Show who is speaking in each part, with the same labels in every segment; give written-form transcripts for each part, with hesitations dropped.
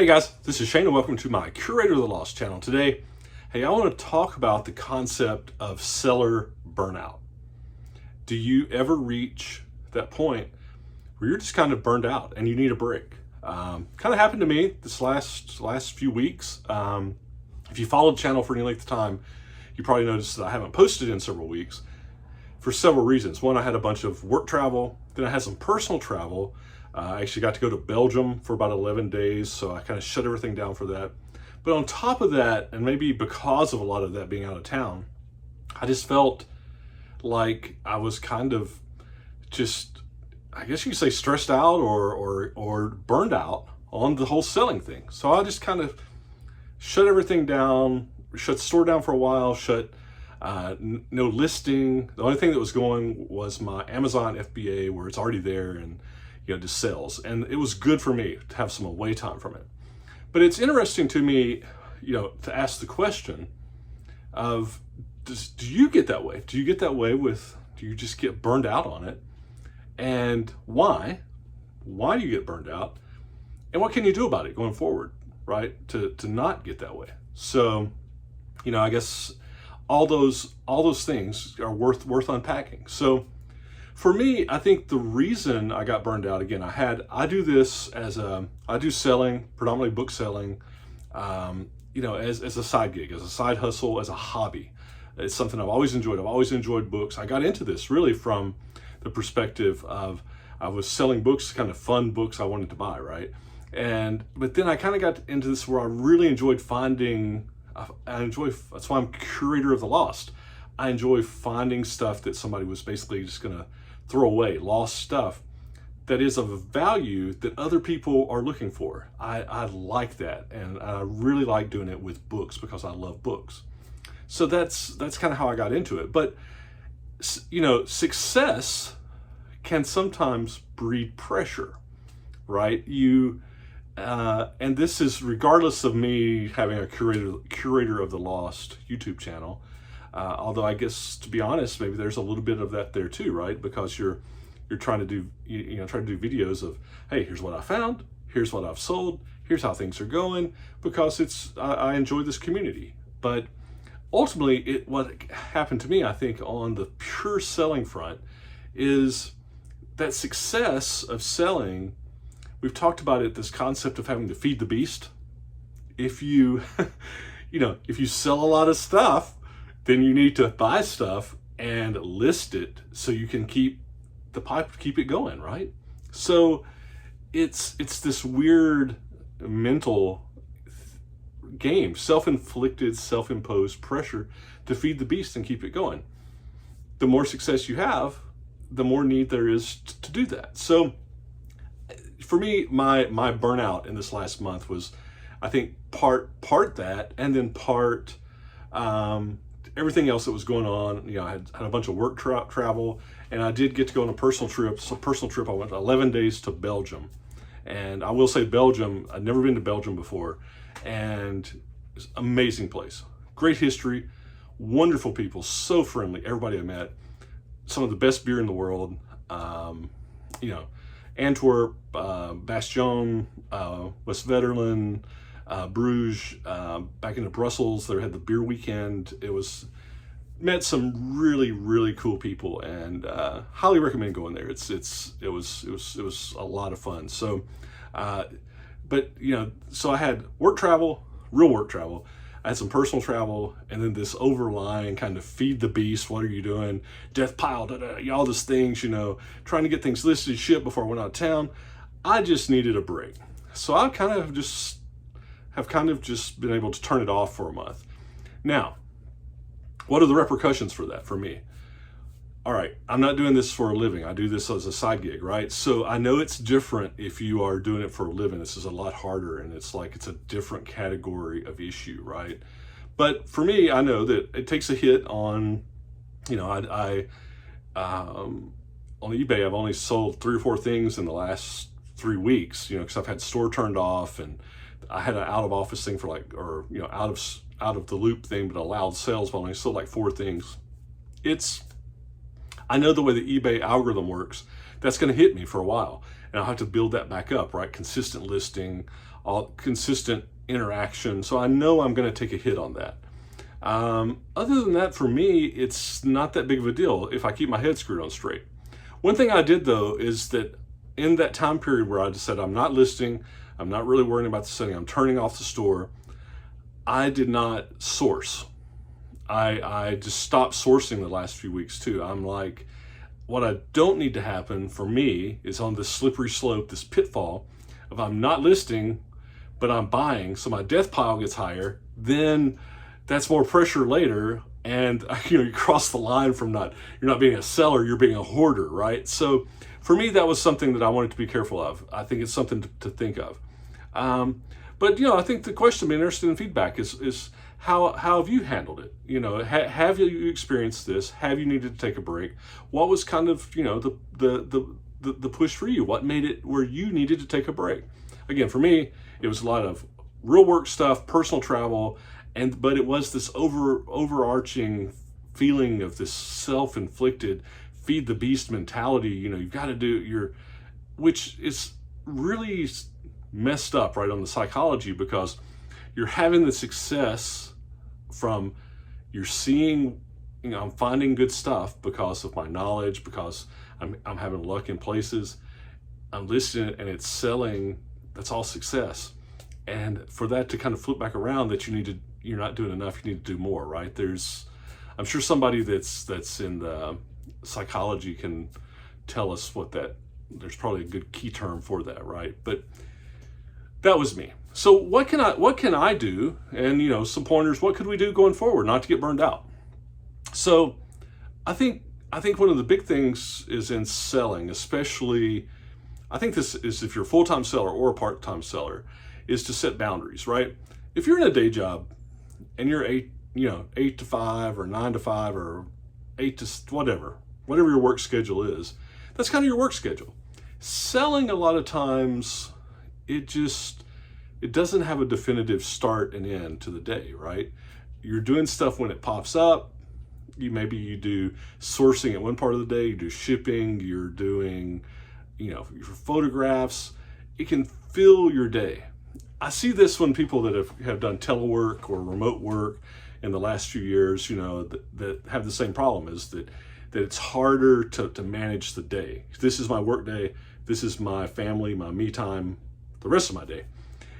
Speaker 1: Hey guys, this is Shane and welcome to my Curator of the Lost channel. Today, I want to talk about the concept of seller burnout. Do you ever reach that point where you're just kind of burned out and you need a break? Kind of happened to me this last few weeks. If you followed the channel for any length of time, you probably noticed that I haven't posted in several weeks for several reasons. One, I had a bunch of work travel, then I had some personal travel. I actually got to go to Belgium for about 11 days, so I kind of shut everything down for that. But on top of that, and maybe because of a lot of that being out of town, I just felt like I was kind of just, I guess you could say, stressed out or burned out on the whole selling thing. So I just kind of shut everything down, shut the store down for a while, no listing. The only thing that was going was my Amazon FBA, where it's already there and just sells. And it was good for me to have some away time from it. But it's interesting to me, to ask the question of, do you get that way? Do you get that way do you just get burned out on it? And why? Why do you get burned out? And what can you do about it going forward, right? To not get that way. So, I guess all those things are worth unpacking. So for me, I think the reason I got burned out, again, I do this I do selling, predominantly book selling, as a side gig, as a side hustle, as a hobby. It's something I've always enjoyed. I've always enjoyed books. I got into this really from the perspective of I was selling books, kind of fun books I wanted to buy, right? But then I kind of got into this where I really enjoyed that's why I'm curator of the lost. I enjoy finding stuff that somebody was basically just going to throw away, lost stuff that is of value that other people are looking for. I like that, and I really like doing it with books because I love books. So that's kind of how I got into it. But success can sometimes breed pressure, right? And this is regardless of me having a curator of the lost YouTube channel. Although I guess, to be honest, maybe there's a little bit of that there too, right? Because you're trying to do videos of, hey, here's what I found, here's what I've sold, here's how things are going, because I enjoy this community. But ultimately, what happened to me, I think, on the pure selling front, is that success of selling. We've talked about it, this concept of having to feed the beast. If you, if you sell a lot of stuff, then you need to buy stuff and list it so you can keep it going, right? So it's this weird mental game, self-inflicted, self-imposed pressure to feed the beast and keep it going. The more success you have, the more need there is to do that. So for me, my burnout in this last month was, I think, part that, and then part everything else that was going on. I had a bunch of work travel, and I did get to go on a personal trip. So personal trip, I went 11 days to Belgium. And I will say Belgium, I'd never been to Belgium before, and it's an amazing place. Great history, wonderful people, so friendly, everybody I met, some of the best beer in the world, Antwerp, Bastion, West-Veterland, Bruges, back into Brussels. They had the beer weekend. Met some really, really cool people, and highly recommend going there. It was a lot of fun. So, so I had work travel, real work travel. I had some personal travel, and then this overlying kind of feed the beast. What are you doing? Death pile, all these things, trying to get things listed, shit before I went out of town. I just needed a break. So I have kind of just been able to turn it off for a month. Now, what are the repercussions for that for me? All right, I'm not doing this for a living. I do this as a side gig, right? So I know it's different if you are doing it for a living. This is a lot harder, and it's a different category of issue, right? But for me, I know that it takes a hit on, on eBay, I've only sold 3 or 4 things in the last 3 weeks, because I've had store turned off, and I had an out of office thing for out of the loop thing, but allowed sales, but I only sold 4 things. I know the way the eBay algorithm works, that's going to hit me for a while. and I'll have to build that back up, right? Consistent listing, all consistent interaction. So I know I'm going to take a hit on that. Other than that, for me, it's not that big of a deal if I keep my head screwed on straight. One thing I did though is that in that time period where I just said I'm not listing, I'm not really worrying about the setting, I'm turning off the store, I did not source. I just stopped sourcing the last few weeks too. I'm like, what I don't need to happen for me is on this slippery slope, this pitfall of I'm not listing, but I'm buying, so my death pile gets higher, then that's more pressure later, and you cross the line from you're not being a seller, you're being a hoarder, right? So for me, that was something that I wanted to be careful of. I think it's something to think of. But I think the question, I'm interested in feedback, is how have you handled it? Have you experienced this? Have you needed to take a break? What was kind of the push for you? What made it where you needed to take a break? Again, for me, it was a lot of real work stuff, personal travel, but it was this overarching feeling of this self-inflicted feed the beast mentality. You've got to do which is really messed up, right, on the psychology, because you're having the success from you're seeing, I'm finding good stuff because of my knowledge, because I'm having luck in places, I'm listing it and it's selling. That's all success. And for that to kind of flip back around, that you're not doing enough, you need to do more, right? I'm sure somebody that's in the psychology can tell us there's probably a good key term for that, right? But that was me. So what can I do? And some pointers, what could we do going forward not to get burned out? So I think one of the big things is in selling, especially, I think this is if you're a full-time seller or a part-time seller, is to set boundaries, right? If you're in a day job and you're 8 to 5 or 9 to 5 or 8 to whatever your work schedule is, that's kind of your work schedule. Selling, a lot of times, it doesn't have a definitive start and end to the day, right? You're doing stuff when it pops up. Maybe you do sourcing at one part of the day, you do shipping, you're doing, your photographs. It can fill your day. I see this when people that have done telework or remote work in the last few years, that have the same problem, is that it's harder to manage the day. This is my work day. This is my family, my me time, the rest of my day.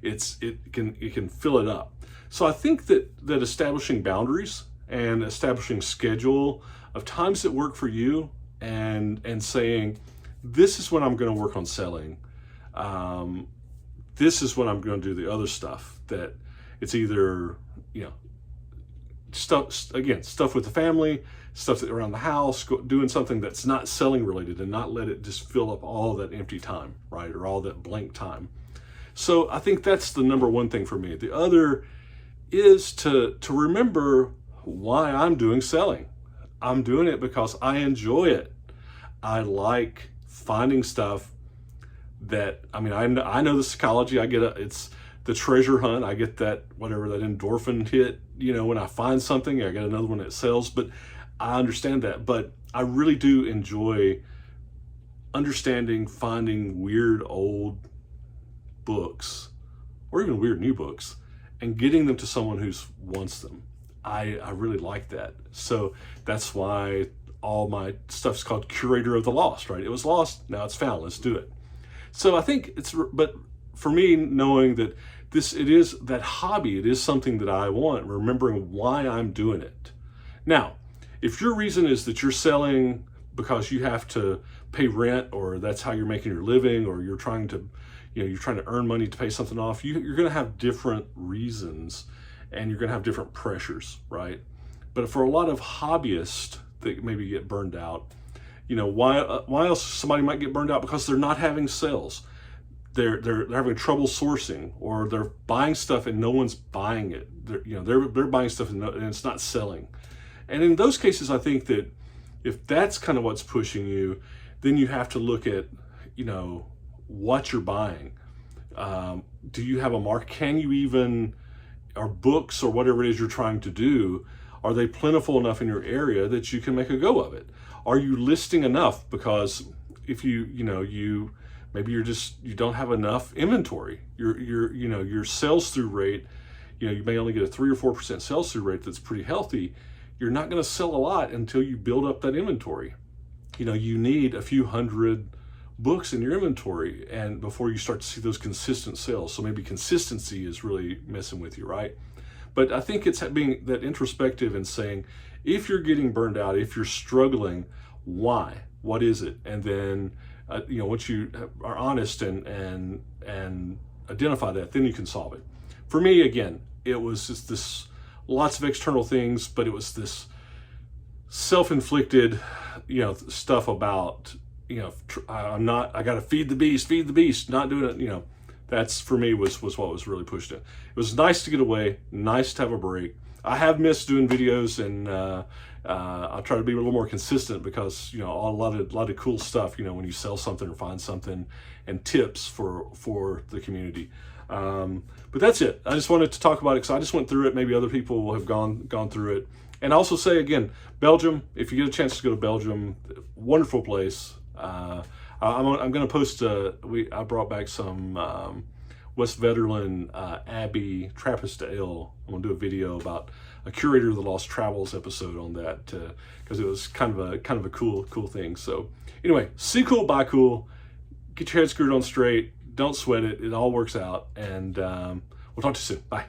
Speaker 1: It can fill it up. So I think that establishing boundaries and establishing schedule of times that work for you, and saying, this is when I'm going to work on selling. This is when I'm going to do the other stuff. That it's either stuff with the family, stuff around the house, doing something that's not selling related, and not let it just fill up all that empty time, right, or all that blank time. So I think that's the number one thing for me. The other is to remember why I'm doing selling. I'm doing it because I enjoy it. I like finding stuff that, I know the psychology. It's the treasure hunt. I get that endorphin hit, when I find something, I get another one that sells, but I understand that. But I really do enjoy understanding, finding weird old books or even weird new books and getting them to someone who wants them. I really like that. So that's why all my stuff's called Curator of the Lost, right? It was lost, now it's found, let's do it. So I think but for me, knowing that it is that hobby, it is something that I want, remembering why I'm doing it. Now, if your reason is that you're selling because you have to pay rent, or that's how you're making your living, or you're trying to earn money to pay something off, you're going to have different reasons, and you're going to have different pressures, right? But for a lot of hobbyists that maybe get burned out, why else somebody might get burned out? Because they're not having sales. They're having trouble sourcing, or they're buying stuff and no one's buying it. They're buying stuff and it's not selling. And in those cases, I think that if that's kind of what's pushing you, then you have to look at, what you're buying. Do you have a mark? Can you even, or books or whatever it is you're trying to do, are they plentiful enough in your area that you can make a go of it? Are you listing enough? Because if you Maybe you don't have enough inventory. Your sales through rate, you may only get a 3 or 4% sales through rate that's pretty healthy. You're not going to sell a lot until you build up that inventory. You need a few hundred books in your inventory and before you start to see those consistent sales. So maybe consistency is really messing with you, right? But I think it's being that introspective and saying, if you're getting burned out, if you're struggling, why? What is it? And then, once you are honest and identify that, then you can solve it. For me, again, it was just this lots of external things, but it was this self-inflicted, stuff about, I got to feed the beast, not doing it, that's for me was what was really pushed in. It was nice to get away, nice to have a break. I have missed doing videos, and I'll try to be a little more consistent because, a lot of cool stuff, when you sell something or find something, and tips for the community. But that's it. I just wanted to talk about it because I just went through it. Maybe other people will have gone through it. And I also say again, Belgium, if you get a chance to go to Belgium, wonderful place. I'm going to post, I brought back some West Veterland Abbey Trappist ale. I'm going to do a video about a Curator of the Lost Travels episode on that because it was kind of a cool thing. So anyway, see cool, buy cool, get your head screwed on straight, don't sweat it, it all works out, and we'll talk to you soon. Bye.